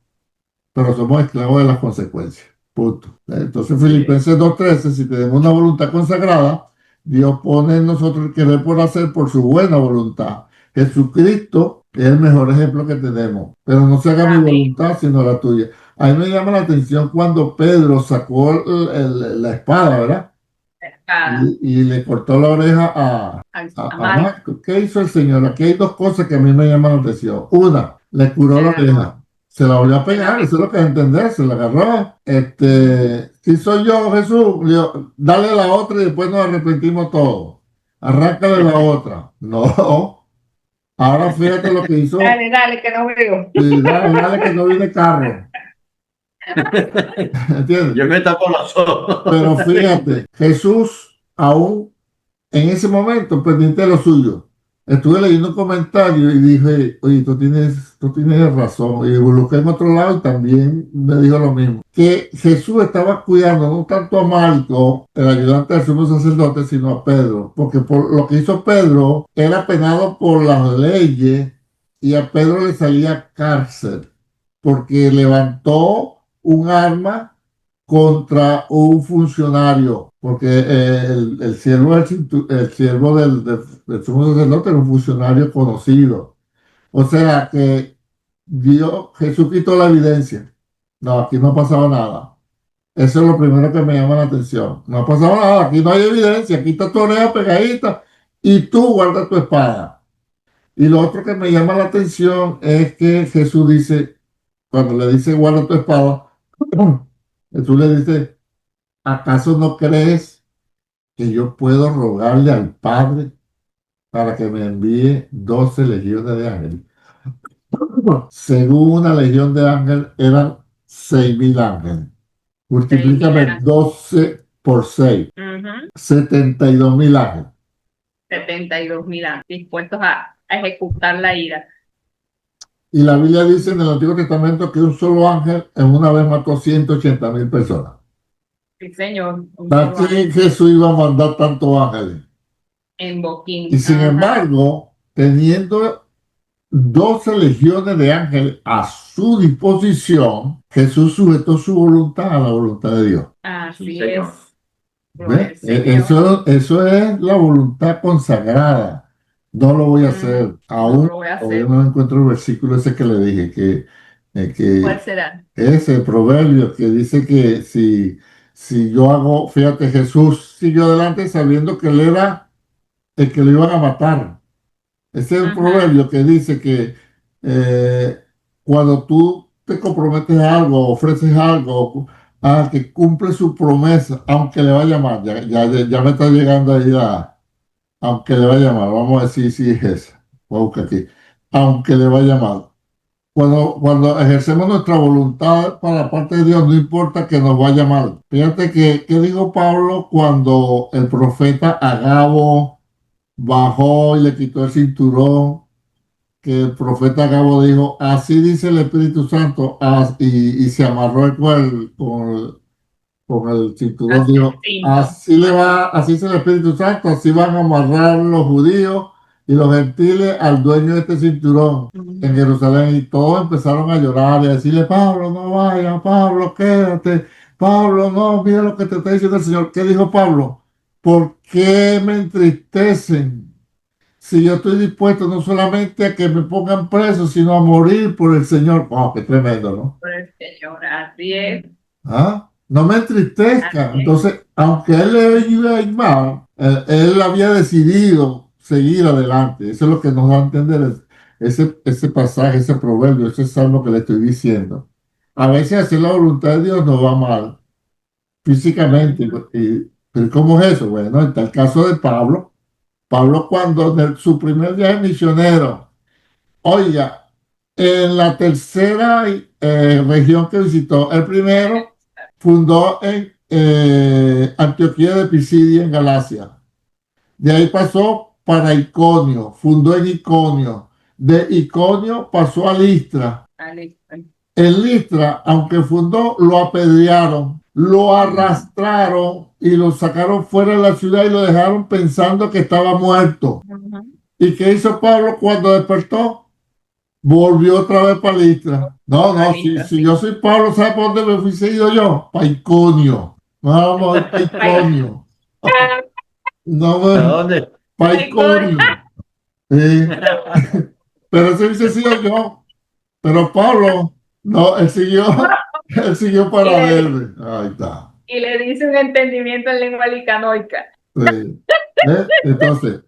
pero somos esclavos de las consecuencias. Punto. Entonces, Filipenses 2:13, si tenemos una voluntad consagrada, Dios pone en nosotros el querer por hacer por su buena voluntad. Jesucristo es el mejor ejemplo que tenemos, pero no se haga mi Amén. voluntad, sino la tuya. A mí me llama la atención cuando Pedro sacó la espada, ¿verdad? Y le cortó la oreja a Mal. Marco. ¿Qué hizo el Señor? Aquí hay dos cosas que a mí me llaman la atención. Una, le curó la oreja. Se la volvió a pegar, eso es lo que es entender, se la agarró. Si soy yo, Jesús, le digo, dale la otra y después nos arrepentimos todos. Arráncale la otra. No. Ahora fíjate lo que hizo. Dale, dale, que no veo. Y dale que no viene carro. ¿Entiendes? Yo me tapo los ojos. Pero fíjate, Jesús aún en ese momento pendiente de lo suyo. Estuve leyendo un comentario y dije, oye, tú tienes razón. Y busqué en otro lado y también me dijo lo mismo. Que Jesús estaba cuidando no tanto a Marco, el ayudante del sumo sacerdote, sino a Pedro. Porque por lo que hizo Pedro era penado por las leyes y a Pedro le salía cárcel. Porque levantó un arma contra un funcionario, porque el siervo, el siervo del sumo sacerdote era un funcionario conocido. O sea que Jesús quitó la evidencia. No, aquí no ha pasado nada. Eso es lo primero que me llama la atención. No ha pasado nada, aquí no hay evidencia, aquí está tu oreja pegadita y tú guardas tu espada. Y lo otro que me llama la atención es que Jesús dice, cuando le dice guarda tu espada, Jesús le dice, ¿acaso no crees que yo puedo rogarle al Padre para que me envíe 12 legiones de ángeles? Según una legión de ángeles, eran 6.000 ángeles. Multiplícame ángeles. 12 por 6. 72.000 ángeles. 72.000 dispuestos a ejecutar la ira. Y la Biblia dice en el Antiguo Testamento que un solo ángel en una vez mató 180.000 personas. Sí, señor. ¿A quién Jesús iba a mandar tantos ángeles? En Boquín. Y sin embargo, teniendo 12 legiones de ángeles a su disposición, Jesús sujetó su voluntad a la voluntad de Dios. Así Señor. es. ¿Ves? Eso es la voluntad consagrada. No lo voy a hacer. Aún No lo voy a hacer. todavía no encuentro el versículo ese que le dije, que ¿Cuál será? ese proverbio que dice que si yo hago, fíjate, Jesús siguió adelante sabiendo que él era el que lo iban a matar. Ese es el proverbio que dice que cuando tú te comprometes a algo, ofreces algo, a que cumple su promesa, aunque le vaya mal, ya me está llegando ahí aunque le vaya mal, vamos a decir si es esa, voy a buscar aquí, aunque le vaya mal. Cuando ejercemos nuestra voluntad para la parte de Dios, no importa que nos vaya mal. Fíjate ¿qué dijo Pablo cuando el profeta Agabo bajó y le quitó el cinturón? Que el profeta Agabo dijo, así dice el Espíritu Santo, y se amarró con el cinturón, Así dijo, es, así dice el Espíritu Santo, así van a amarrar los judíos y los gentiles al dueño de este cinturón en Jerusalén. Y todos empezaron a llorar y a decirle, Pablo, no vaya, Pablo, quédate, Pablo, no, mira lo que te está diciendo el Señor. ¿Qué dijo Pablo? ¿Por qué me entristecen? Si yo estoy dispuesto no solamente a que me pongan preso, sino a morir por el Señor. ¡Wow! ¡Qué tremendo!, ¿no? Por el Señor, así es. ¿Ah? No me entristezca. Así es. Entonces, aunque él le iba a ir mal, él había decidido seguir adelante. Eso es lo que nos da a entender ese pasaje, ese proverbio, ese salmo que le estoy diciendo. A veces hacer la voluntad de Dios nos va mal físicamente. ¿Pero cómo es eso? Bueno, está el caso de Pablo. Pablo cuando en su primer viaje misionero, oiga, en la tercera región que visitó, el primero fundó en Antioquía de Pisidia, en Galacia. De ahí pasó para Iconio, fundó en Iconio. De Iconio pasó a Listra. En Listra, aunque fundó, lo apedrearon, lo arrastraron y lo sacaron fuera de la ciudad y lo dejaron pensando que estaba muerto. Y ¿Y qué hizo Pablo cuando despertó? Volvió otra vez para Listra. No, A si, Listra, si sí. yo soy Pablo, ¿sabe por dónde me fui seguido yo? Para Iconio. No, vamos a Iconio. No, ¿A dónde? para Ay, coño. Iconio. Sí. Pero ese hubiese sido yo. Pero Pablo, no, él siguió Y para le, Derbe. Ahí está. y le dice un entendimiento en lengua licanoica. Sí. Entonces,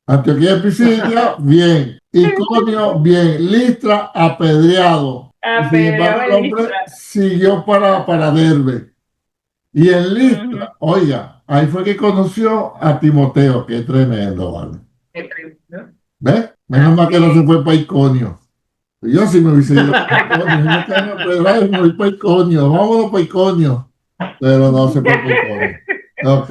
Antioquía de Pisidia, bien. Iconio, bien. Listra, apedreado. Y sin embargo, Apedreaba el en hombre Listra. siguió para Derbe. Y en Ujú. Listra, oiga, ahí fue que conoció a Timoteo, que es tremendo, ¿vale? Qué tremendo. ¿Ves? Menos mal que Así no se es. fue para Iconio. Yo sí me hubiese ido para Iconio. Si no caen a pedradas, me voy para Iconio. Vámonos para Iconio. Pero no se fue para Iconio. Ok.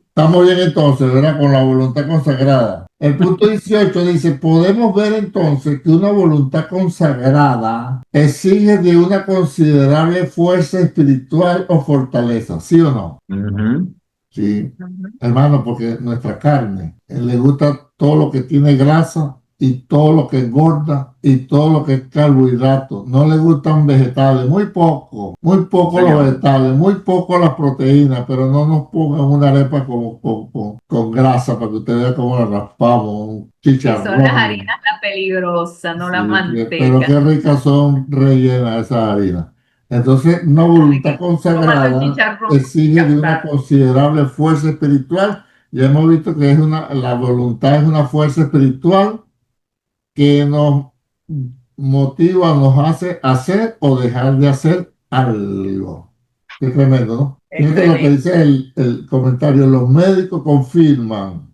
Estamos bien entonces, ¿verdad? Con la voluntad consagrada. El punto 18 dice, podemos ver entonces que una voluntad consagrada exige de una considerable fuerza espiritual o fortaleza, ¿sí o no? Ujú. Sí, Ujú. hermano, porque nuestra carne le gusta todo lo que tiene grasa y todo lo que engorda y todo lo que es carbohidrato. No le gustan vegetales, muy poco los Señor. vegetales, muy poco las proteínas, pero no nos pongan una arepa con grasa para que usted vea cómo la raspamos, un Que son las chicharrón. harinas las peligrosas, no la Sí, pero manteca. qué ricas son rellenas esas harinas. Entonces, una Ay, voluntad que cómate un consagrada chicharrón exige de una gastado. considerable fuerza espiritual. Ya hemos visto que la voluntad es una fuerza espiritual que nos motiva, nos hace hacer o dejar de hacer algo. Qué tremendo, ¿no? Es Fíjate lo que tremendo. dice el comentario. Los médicos confirman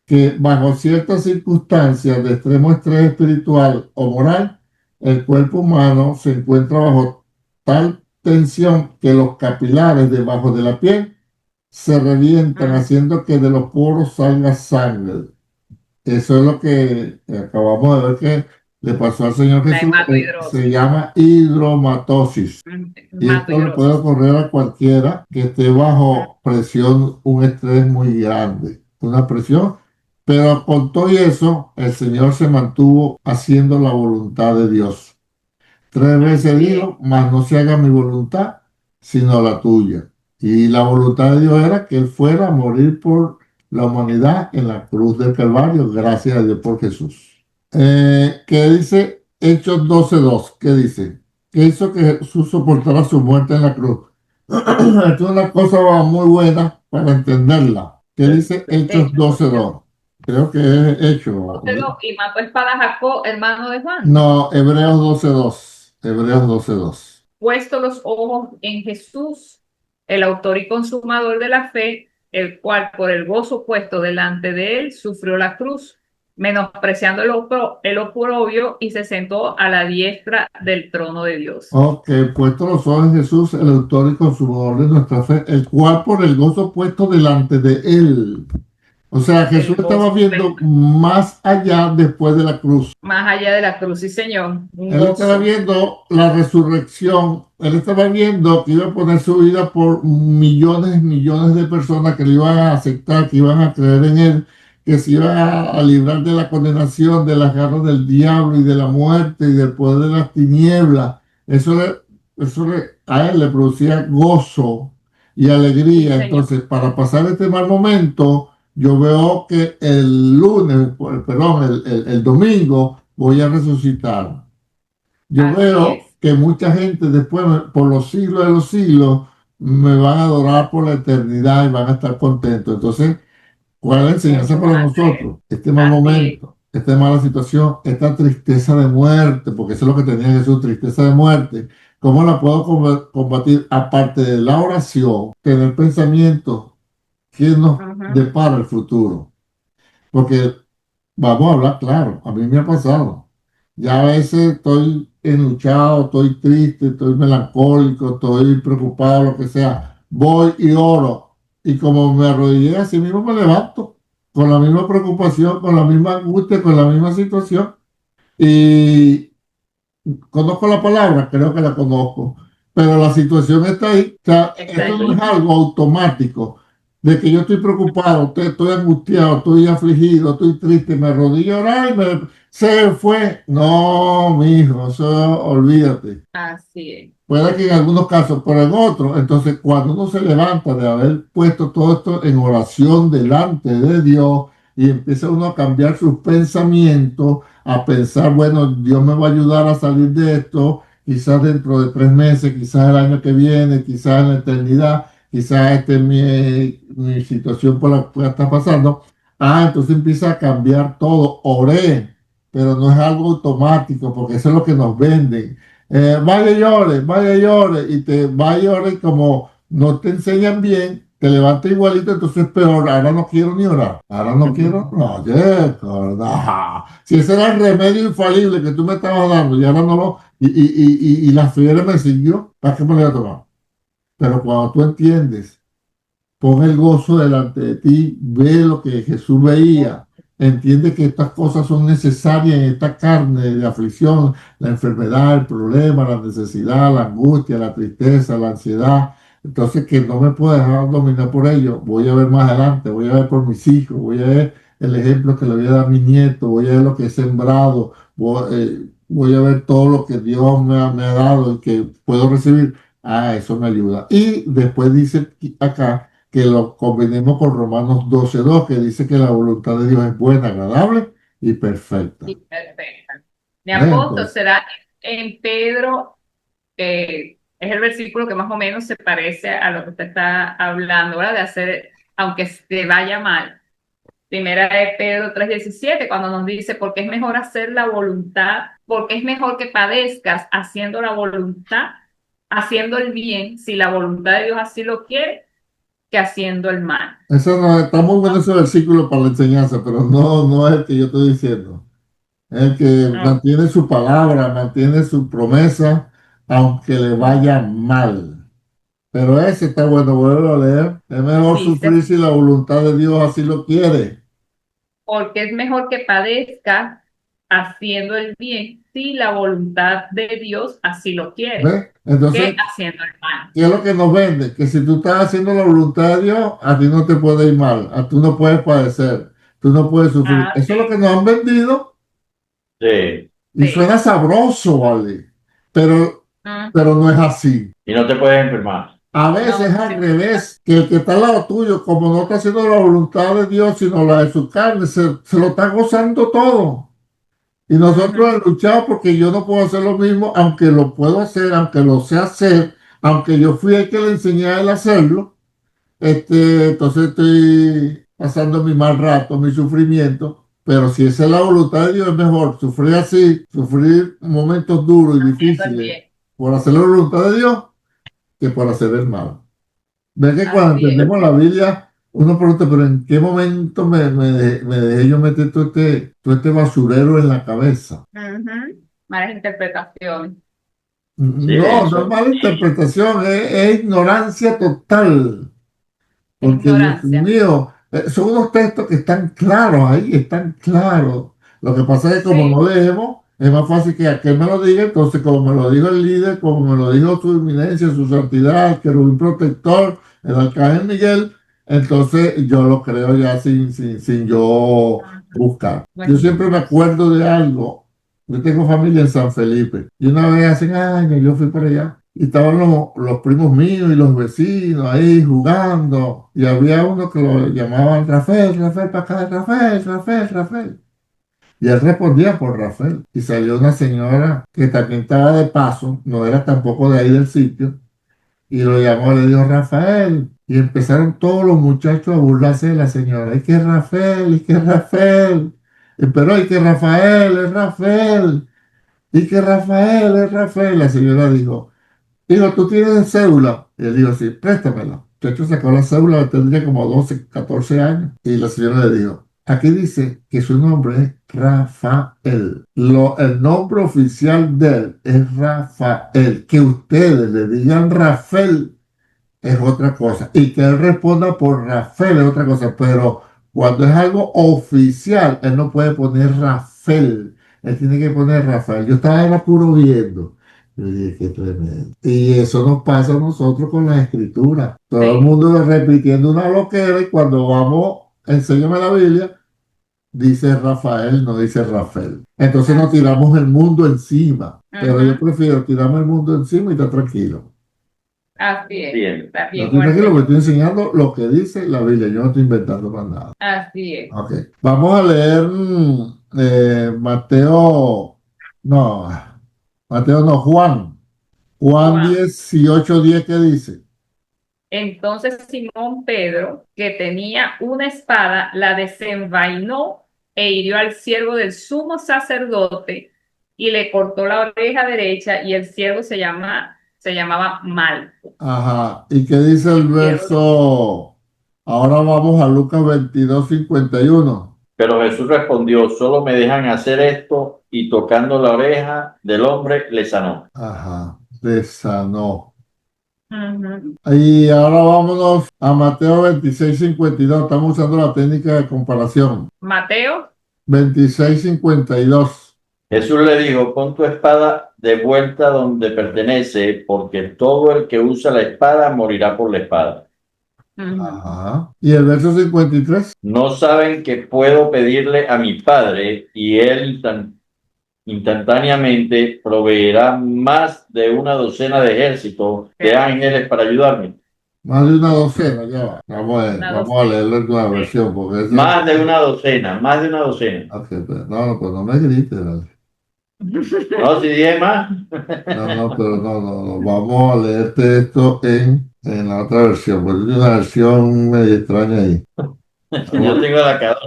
que bajo ciertas circunstancias de extremo estrés espiritual o moral, el cuerpo humano se encuentra bajo tal tensión que los capilares debajo de la piel se revientan, Mm. haciendo que de los poros salga sangre. Eso es lo que acabamos de ver que le pasó al Señor La Jesús. Se hematohidrosis. llama hidromatosis. Y esto le puede Hematohidrosis. ocurrir a cualquiera que esté bajo presión, un estrés muy grande, una presión. Pero con todo y eso, el Señor se mantuvo haciendo la voluntad de Dios. Tres veces Así es. dijo, mas no se haga mi voluntad, sino la tuya. Y la voluntad de Dios era que Él fuera a morir por la humanidad en la cruz del Calvario, gracias a Dios por Jesús. ¿Qué dice Hechos 12:2? ¿Qué dice? Que hizo que Jesús soportara su muerte en la cruz. Esto es una cosa muy buena para entenderla. ¿Qué dice Hechos Hechos 12. 12:2? Creo que es Hecho. Y mató espada a Jacob, hermano de Juan. No, Hebreos 12:2. Hebreos 12:2. Puesto los ojos en Jesús, el autor y consumador de la fe, el cual por el gozo puesto delante de él sufrió la cruz, menospreciando el oprobio y se sentó a la diestra del trono de Dios. Ok, puesto los ojos en Jesús, el autor y consumador de nuestra fe, el cual por el gozo puesto delante de él. O sea, Jesús El estaba gozo viendo más allá después de la cruz. más allá de la cruz, sí, Señor, un Él estaba gozo. viendo la resurrección. Él estaba viendo que iba a poner su vida por millones, millones de personas que le iban a aceptar, que iban a creer en él, que se iban a librar de la condenación, de las garras del diablo y de la muerte y del poder de las tinieblas. A él le producía gozo y Sí, alegría. Señor. Entonces, para pasar este mal momento, yo veo que el lunes, perdón, el domingo, voy a resucitar. Yo Así veo es. que mucha gente después, por los siglos de los siglos, me van a adorar por la eternidad y van a estar contentos. Entonces, ¿cuál es la enseñanza Muchos para van a creer. nosotros? Este mal Así es. momento, esta mala situación, esta tristeza de muerte, porque eso es lo que tenía Jesús, tristeza de muerte. ¿Cómo la puedo combatir? Aparte de la oración, tener pensamientos que nos Ujú. depara el futuro. Porque vamos a hablar claro, a mí me ha pasado. Ya a veces estoy enluchado, estoy triste, estoy melancólico, estoy preocupado, lo que sea. Voy y oro. Y como me arrodillé, así mismo me levanto, con la misma preocupación, con la misma angustia, con la misma situación. Y conozco la palabra, creo que la conozco, pero la situación está ahí. O sea, Está esto no es allí. algo automático. de que yo estoy preocupado, estoy angustiado, estoy afligido, estoy triste, me arrodillo a orar y se fue. No, mi hijo, eso olvídate. Así es. Puede que en algunos casos, pero en otros, entonces cuando uno se levanta de haber puesto todo esto en oración delante de Dios y empieza uno a cambiar sus pensamientos, a pensar, bueno, Dios me va a ayudar a salir de esto, quizás dentro de 3 meses, quizás el año que viene, quizás en la eternidad, quizás esta es mi situación por la que está pasando. Entonces empieza a cambiar todo. Oré, pero no es algo automático, porque eso es lo que nos venden. Vaya y llore, y te vaya y llore, y como no te enseñan bien, te levantas igualito, entonces es peor. Ahora no quiero ni orar, ahora no quiero, no, no. Si ese era el remedio infalible que tú me estabas dando, y ahora no lo, y la fiebre me siguió, ¿para qué me lo voy a tomar? Pero cuando tú entiendes, pon el gozo delante de ti, ve lo que Jesús veía, entiende que estas cosas son necesarias en esta carne de aflicción, la enfermedad, el problema, la necesidad, la angustia, la tristeza, la ansiedad. Entonces, que no me puedo dejar dominar por ello. Voy a ver más adelante, voy a ver por mis hijos, voy a ver el ejemplo que le voy a dar a mi nieto, voy a ver lo que he sembrado, voy a ver todo lo que Dios me ha dado y que puedo recibir. Eso me ayuda. Y después dice acá que lo combinemos con Romanos 12:2, que dice que la voluntad de Dios es buena, agradable y perfecta. Sí, perfecto. Mi apóstol Entonces, será en Pedro, es el versículo que más o menos se parece a lo que usted está hablando, ¿verdad? De hacer, aunque te vaya mal. Primera de Pedro 3:17, cuando nos dice, porque es mejor hacer la voluntad, porque es mejor que padezcas haciendo la voluntad, haciendo el bien, si la voluntad de Dios así lo quiere, que haciendo el mal. eso no, está muy bueno ese versículo para la enseñanza, pero no es el que yo estoy diciendo. Es el que No, mantiene su palabra, mantiene su promesa, aunque le vaya mal. Pero ese está bueno, vuelvo a leer. Es mejor dice, sufrir si la voluntad de Dios así lo quiere. porque es mejor que padezca haciendo el bien, si la voluntad de Dios así lo quiere, ¿Ves? Entonces, que haciendo el mal. ¿qué es lo que nos vende? Que si tú estás haciendo la voluntad de Dios, a ti no te puede ir mal, a tú no puedes padecer, tú no puedes sufrir. Ah, Eso es lo que nos han vendido Sí. y sí. suena sabroso, ¿vale? Pero, Mm, pero no es así. Y no te puedes enfermar. A veces no, es al sí. revés, que el que está al lado tuyo, como no está haciendo la voluntad de Dios, sino la de su carne, se lo está gozando todo. Y nosotros Ujú. hemos luchado porque yo no puedo hacer lo mismo, aunque lo puedo hacer, aunque lo sé hacer, aunque yo fui el que le enseñé a él a hacerlo. Entonces estoy pasando mi mal rato, mi sufrimiento, pero si esa es la voluntad de Dios, es mejor sufrir así, sufrir momentos duros y Haciendo el difíciles bien. por hacer la voluntad de Dios que por hacer el mal. Ven que cuando Así es. entendemos la Biblia, uno pregunta, pero ¿en qué momento me dejé yo meter todo este basurero en la cabeza? Ujú. Malas interpretaciones. Sí, No, no es eso. mala interpretación, es ignorancia total. Porque Dios Ignorancia. mío, son unos textos que están claros ahí, están claros. Lo que pasa es que como Sí. no leemos, es más fácil que aquel me lo diga, entonces como me lo dijo el líder, como me lo dijo su eminencia, su santidad, el querubín protector, el arcángel Miguel, entonces yo lo creo ya sin yo buscar. Yo Bueno, siempre me acuerdo de algo. Yo tengo familia en San Felipe y una vez hace años yo fui por allá. Y estaban los primos míos y los vecinos ahí jugando. Y había uno que lo llamaban Rafael, Rafael para acá, Rafael, Rafael, Rafael. Y él respondía por Rafael. Y salió una señora que también estaba de paso, no era tampoco de ahí del sitio, y lo llamó, le dijo Rafael. Y empezaron todos los muchachos a burlarse de la señora. ¿Y qué Rafael? ¿Y qué Rafael? Pero ¿y qué Rafael? Es Rafael. ¿Y qué Rafael? Es Rafael. La señora dijo, digo, ¿tú tienes cédula? Y él dijo, sí, préstamela. El muchacho sacó la cédula, tendría como 12 14 años. Y la señora le dijo, aquí dice que su nombre es Rafael. El nombre oficial de él es Rafael. Que ustedes le digan Rafael es otra cosa. Y que él responda por Rafael es otra cosa. Pero cuando es algo oficial, él no puede poner Rafael. Él tiene que poner Rafael. Yo estaba era puro viendo. Yo dije, qué tremendo. Y eso nos pasa a nosotros con la escritura. Todo el Sí. mundo repitiendo una loquera y cuando vamos, enséñame la Biblia, dice Rafael, no dice Rafael. Entonces nos Así es. tiramos el mundo encima. Pero yo Ujú. prefiero tirarme el mundo encima y estar tranquilo. Así es. Bien. Está Yo bien estoy con el tranquilo porque Señor. estoy enseñando lo que dice la Biblia. Yo no estoy inventando más nada. Así es. Ok. Vamos a leer Mateo. No, Mateo no, Juan. Juan Juan. 18:10, ¿qué dice? Entonces Simón Pedro, que tenía una espada, la desenvainó e hirió al siervo del sumo sacerdote y le cortó la oreja derecha y el siervo se llamaba Malco. Ajá. ¿Y qué dice el El siervo, verso? Ahora vamos a Lucas 22:51. Pero Jesús respondió, solo me dejan hacer esto y tocando la oreja del hombre le sanó. Ajá. Le sanó. ujú. Y ahora vámonos a Mateo 26:52. Estamos usando la técnica de comparación. Mateo, 26:52. Jesús le dijo, pon tu espada de vuelta donde pertenece, porque todo el que usa la espada morirá por la espada. ujú. Ajá. Y el verso 53. No saben que puedo pedirle a mi Padre y él instantáneamente proveerá más de una docena de ejércitos de ángeles para ayudarme. Más de una docena, ya va. Una Vamos a docena. leerlo en nueva Sí. versión, porque ese... Más de una docena, más de una docena. Ok, pues, no, pues no me grites, dale. No, si dije más. No, pero no. Vamos a leerte esto en la otra versión, porque hay una versión medio extraña ahí. Yo tengo la cara.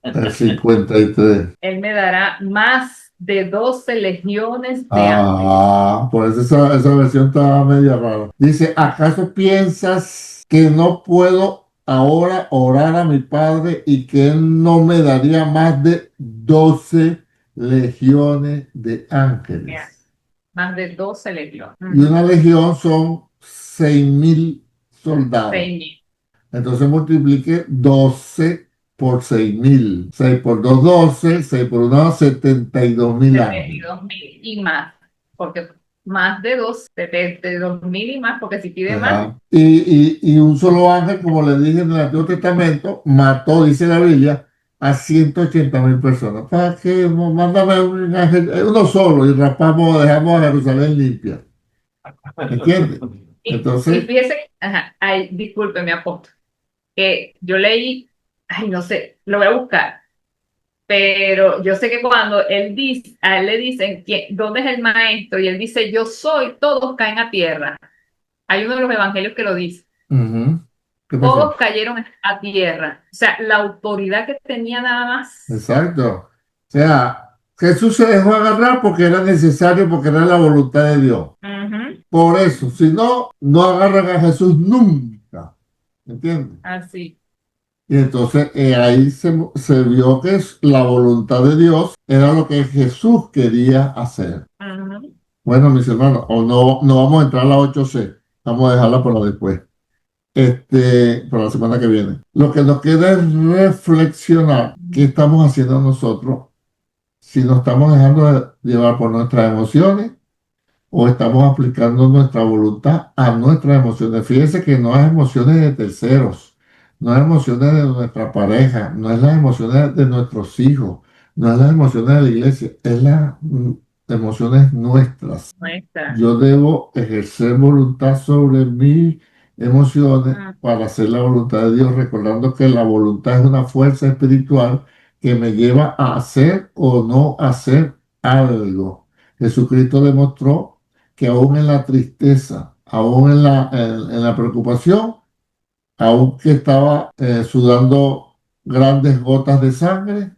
El 53. Él me dará más de 12 legiones de ángeles. Ah, pues esa versión está media rara. Dice, ¿acaso piensas que no puedo ahora orar a mi Padre y que Él no me daría más de 12 legiones de ángeles? Más de 12 legiones. Y una legión son 6.000 soldados. 6.000. Entonces multiplique 12 por 6.000. 6 por 2, 12. 6 por 1, 72.000 ángeles. 72.000 y más, porque más de 72.000 y más, porque si pide más, Ajá. Y un solo ángel, como le dije en el Antiguo Testamento, mató, dice la Biblia, a 180.000 personas. ¿Para qué? Mándame un ángel, uno solo, y dejamos a Jerusalén limpia. ¿Entiendes? y Entonces, fíjese, ajá, ay, discúlpeme, apóstol, que yo leí, ay, no sé, lo voy a buscar, pero yo sé que cuando él dice, a él le dicen, ¿dónde es el maestro? Y él dice, yo soy, todos caen a tierra. Hay uno de los evangelios que lo dice. ujú. ¿Qué pasó? Todos cayeron a tierra. O sea, la autoridad que tenía nada más. Exacto. O sea, Jesús se dejó agarrar porque era necesario, porque era la voluntad de Dios. Ujú. Por eso, si no, no agarran a Jesús nunca. ¿Entiendes? Así. Y entonces ahí se vio que la voluntad de Dios era lo que Jesús quería hacer. Ujú. Bueno, mis hermanos, o no vamos a entrar a la 8C, vamos a dejarla para después, para la semana que viene. Lo que nos queda es reflexionar qué estamos haciendo nosotros, si nos estamos dejando llevar por nuestras emociones o estamos aplicando nuestra voluntad a nuestras emociones. Fíjense que no es emociones de terceros, no es emociones de nuestra pareja, no es las emociones de nuestros hijos, no es las emociones de la iglesia, es las emociones nuestras. Nuestra. Yo debo ejercer voluntad sobre mis emociones Mm. para hacer la voluntad de Dios, recordando que la voluntad es una fuerza espiritual que me lleva a hacer o no hacer algo. Jesucristo demostró que aún en la tristeza, aún en la preocupación, aunque estaba sudando grandes gotas de sangre,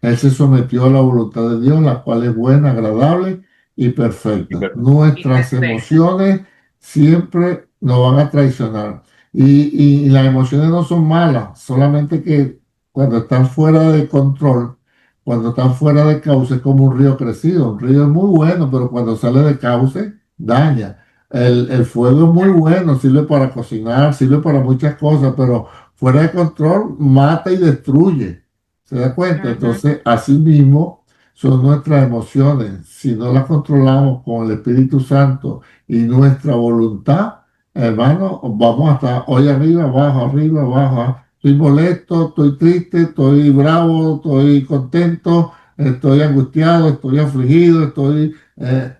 él se sometió a la voluntad de Dios, la cual es buena, agradable y perfecta. Y Nuestras perfecta. emociones siempre nos van a traicionar. Y las emociones no son malas, solamente que cuando están fuera de control, cuando están fuera de cauce, es como un río crecido. Un río es muy bueno, pero cuando sale de cauce, daña. El fuego es muy bueno, sirve para cocinar, sirve para muchas cosas, pero fuera de control mata y destruye. ¿Se da cuenta? Ujú. Entonces, así mismo, son nuestras emociones. Si no las controlamos con el Espíritu Santo y nuestra voluntad, hermano, vamos a estar hoy arriba, abajo, arriba, abajo. Estoy molesto, estoy triste, estoy bravo, estoy contento, estoy angustiado, estoy afligido,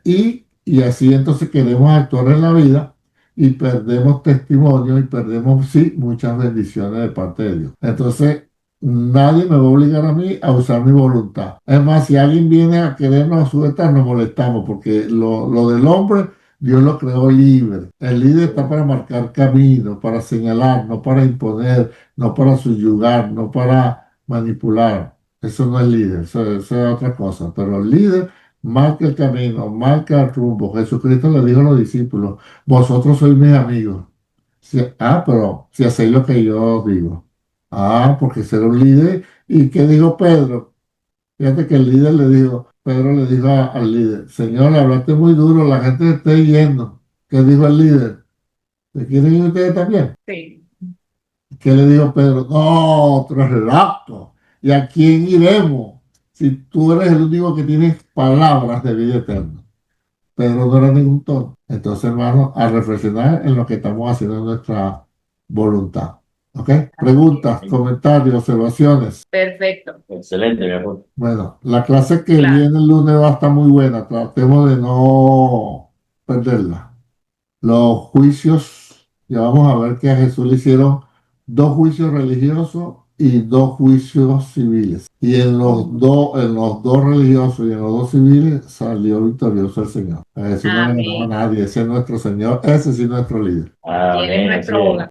y así entonces queremos actuar en la vida y perdemos testimonio y perdemos, sí, muchas bendiciones de parte de Dios. Entonces, nadie me va a obligar a mí a usar mi voluntad. Es más, si alguien viene a querernos sujetar, nos molestamos, porque lo del hombre, Dios lo creó libre. El líder está para marcar camino, para señalar, no para imponer, no para subyugar, no para manipular. Eso no es líder, eso es otra cosa. Pero el líder marca el camino, marca el rumbo. Jesucristo le dijo a los discípulos, vosotros sois mis amigos. Pero si hacéis lo que yo os digo. Porque ser un líder. ¿Y qué dijo Pedro? Fíjate que el líder le dijo, Pedro le dijo al líder, Señor, hablaste muy duro, la gente se está yendo. ¿Qué dijo el líder? ¿Se quieren ir ustedes también? Sí. ¿Qué le dijo Pedro? No, tú eres loco. ¿Y a quién iremos? Si tú eres el único que tienes palabras de vida eterna. Pedro no era ningún tonto. Entonces, hermano, a reflexionar en lo que estamos haciendo en nuestra voluntad. ¿Ok? Preguntas, comentarios, observaciones. Perfecto. Excelente, mi amor. Bueno, la clase que Claro. viene el lunes va a estar muy buena. Tratemos de no perderla. Los juicios, ya vamos a ver que a Jesús le hicieron 2 juicios religiosos y 2 juicios civiles. Y en los dos religiosos y en los 2 civiles salió victorioso el Señor. A Jesús no le ganaba a Amén. nadie, ese es nuestro Señor, ese sí es nuestro líder. Y Él es nuestro